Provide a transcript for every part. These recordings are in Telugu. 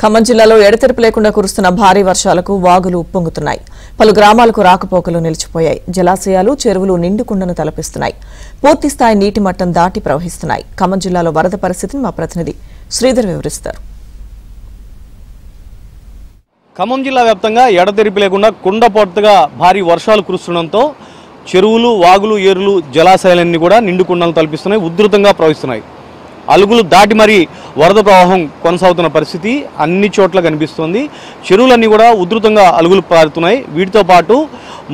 ఖమ్మం జిల్లాలో ఎడతెరిపి లేకుండా కురుస్తున్న భారీ వర్షాలకు వాగులు ఉప్పొంగుతున్నాయి. పలు గ్రామాలకు రాకపోకలు నిలిచిపోయాయి. జలాశయాలు, చెరువులు నిండుకుండను తలపిస్తున్నాయి. పూర్తిస్థాయి నీటి మట్టం దాటి ప్రవహిస్తున్నాయి. ఖమ్మం జిల్లాలో వరద పరిస్థితిని మా ప్రతినిధి శ్రీధర్ వివరిస్తారు. ఖమ్మం జిల్లా వ్యాప్తంగా ఎడతెరిపి లేకుండా కుండపోతగా భారీ వర్షాలు కురుస్తుండటంతో చెరువులు, వాగులు, ఏరులు, జలాశయాలన్నీ కూడా నిండుకుండలు తలపిస్తున్నాయి, ఉధృతంగా ప్రవహిస్తున్నాయి. అలుగులు దాటి మరీ వరద ప్రవాహం కొనసాగుతున్న పరిస్థితి అన్ని చోట్ల కనిపిస్తోంది. చెరువులన్నీ కూడా ఉధృతంగా అలుగులు పారుతున్నాయి. వీటితో పాటు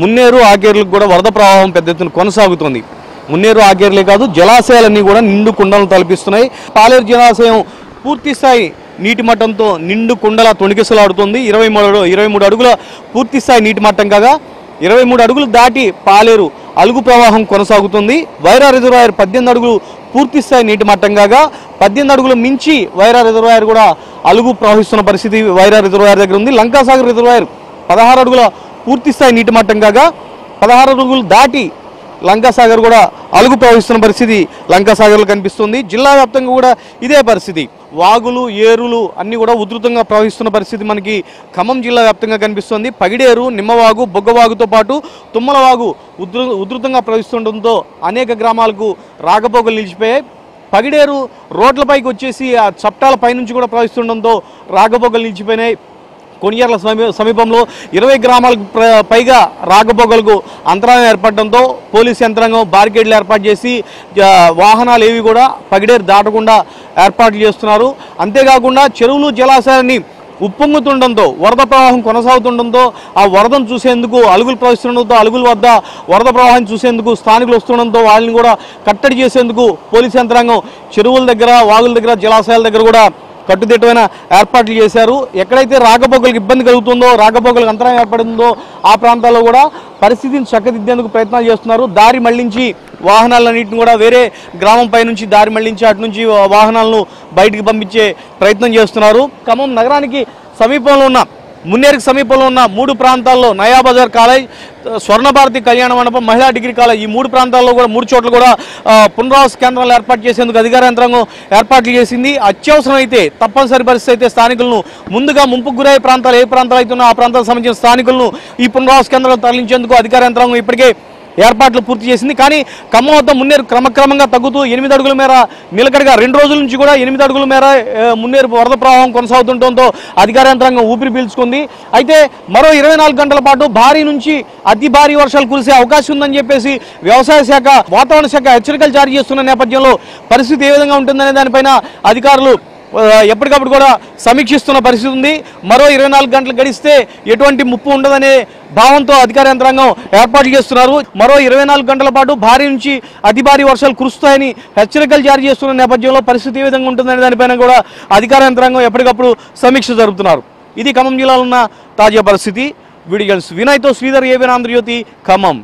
మున్నేరు, ఆకేర్లకు కూడా వరద ప్రవాహం పెద్ద ఎత్తున కొనసాగుతోంది. మున్నేరు, ఆకేర్లే కాదు, జలాశయాలన్నీ కూడా నిండు కుండలను తలపిస్తున్నాయి. పాలేరు జలాశయం పూర్తిస్థాయి నీటి మట్టంతో నిండు కుండలా తొణికిసలాడుతోంది. 23 అడుగుల పూర్తిస్థాయి నీటి మట్టం కాగా 23 అడుగులు దాటి పాలేరు అలుగు ప్రవాహం కొనసాగుతుంది. వైరా రిజర్వాయర్ 18 అడుగులు పూర్తిస్థాయి నీటి మట్టం కాగా 18 అడుగులు మించి వైరా రిజర్వాయర్ కూడా అలుగు ప్రవహిస్తున్న పరిస్థితి వైరా రిజర్వాయర్ దగ్గర ఉంది. లంకాసాగర్ రిజర్వాయర్ 16 అడుగుల పూర్తిస్థాయి నీటి మట్టం కాగా 16 అడుగులు దాటి లంకాసాగర్ కూడా అలుగు ప్రవహిస్తున్న పరిస్థితి లంకాసాగర్లో కనిపిస్తుంది. జిల్లా వ్యాప్తంగా కూడా ఇదే పరిస్థితి. వాగులు, ఏరులు అన్నీ కూడా ఉధృతంగా ప్రవహిస్తున్న పరిస్థితి మనకి ఖమ్మం జిల్లా వ్యాప్తంగా కనిపిస్తుంది. పగిడేరు, నిమ్మవాగు, బొగ్గవాగుతో పాటు తుమ్మలవాగు ఉధృతంగా ప్రవహిస్తుండటంతో అనేక గ్రామాలకు రాకపోకలు నిలిచిపోయాయి. పగిడేరు రోడ్లపైకి వచ్చేసి ఆ చప్టాల పైనుంచి కూడా ప్రవహిస్తుండటంతో రాకపోకలు నిలిచిపోయినాయి. కొనియర్ల సమీపంలో 20 గ్రామాలకు పైగా రాకపోకలకు అంతరాయం ఏర్పడడంతో పోలీసు యంత్రాంగం బారికేడ్లు ఏర్పాటు చేసి వాహనాలు ఏవి కూడా పగిడేరు దాటకుండా ఏర్పాట్లు చేస్తున్నారు. అంతేకాకుండా చెరువులు, జలాశయాన్ని ఉప్పొంగుతుండటంతో వరద ప్రవాహం కొనసాగుతుండటంతో ఆ వరదను చూసేందుకు అలుగులు ప్రవహిస్తుండటంతో అలుగుల వద్ద వరద ప్రవాహాన్ని చూసేందుకు స్థానికులు వస్తుండటంతో వాళ్ళని కూడా కట్టడి చేసేందుకు పోలీసు యంత్రాంగం చెరువుల దగ్గర, వాగుల దగ్గర, జలాశయాల దగ్గర కూడా కట్టుదిట్టమైన ఏర్పాట్లు చేశారు. ఎక్కడైతే రాకపోకలకు ఇబ్బంది కలుగుతుందో, రాకపోకలకు అంతరాయం ఏర్పడుతుందో ఆ ప్రాంతాల్లో కూడా పరిస్థితిని చక్కదిద్దేందుకు ప్రయత్నాలు చేస్తున్నారు. దారి మళ్లించి వాహనాలన్నింటిని కూడా వేరే గ్రామం పై నుంచి దారి మళ్లించి అటు నుంచి వాహనాలను బయటికి పంపించే ప్రయత్నం చేస్తున్నారు. ఖమ్మం నగరానికి సమీపంలో ఉన్న, మున్నేరుకి సమీపంలో ఉన్న 3 ప్రాంతాల్లో నయాబజార్ కాలేజ్, స్వర్ణభారతి కళ్యాణ మండపం, మహిళా డిగ్రీ కాలేజ్, ఈ 3 ప్రాంతాల్లో కూడా 3 చోట్ల కూడా పునరావాస కేంద్రాలు ఏర్పాటు చేసేందుకు అధికార యంత్రాంగం ఏర్పాట్లు చేసింది. అత్యవసరం అయితే, తప్పనిసరి పరిస్థితి అయితే స్థానికులను ముందుగా ముంపుకు గురయ్యే ప్రాంతాలు ఏ ప్రాంతాలు అయితే ఆ ప్రాంతాలకు సంబంధించిన స్థానికులను ఈ పునరావాస కేంద్రాలను తరలించేందుకు అధికార యంత్రాంగం ఇప్పటికే ఏర్పాట్లు పూర్తి చేసింది. కానీ ఖమ్మం వద్ద మున్నేరు క్రమక్రమంగా తగ్గుతూ 8 అడుగుల మేర నిలకడగా 2 రోజుల నుంచి కూడా 8 అడుగుల మేర మున్నేరు వరద ప్రవాహం కొనసాగుతుండటంతో అధికార యంత్రాంగం ఊపిరి పీల్చుకుంది. అయితే మరో 24 గంటల పాటు భారీ నుంచి అతి భారీ వర్షాలు కురిసే అవకాశం ఉందని చెప్పేసి వ్యవసాయ శాఖ, వాతావరణ శాఖ హెచ్చరికలు జారీ చేస్తున్న నేపథ్యంలో పరిస్థితి ఏ విధంగా ఉంటుందనే దానిపైన అధికారులు ఎప్పటికప్పుడు కూడా సమీక్షిస్తున్న పరిస్థితి ఉంది. మరో 24 గంటలు గడిస్తే ఎటువంటి ముప్పు ఉండదనే భావంతో అధికార యంత్రాంగం ఏర్పాట్లు చేస్తున్నారు. మరో 24 గంటల పాటు భారీ నుంచి అతి భారీ వర్షాలు కురుస్తాయని హెచ్చరికలు జారీ చేస్తున్న నేపథ్యంలో పరిస్థితి ఏ విధంగా ఉంటుందనే దానిపైన కూడా అధికార యంత్రాంగం ఎప్పటికప్పుడు సమీక్ష జరుపుతున్నారు. ఇది ఖమ్మం జిల్లాలో ఉన్న తాజా పరిస్థితి. వీడియో వినయ్తో శ్రీధర్, ఏబీఎన్ ఆంధ్రజ్యోతి, ఖమ్మం.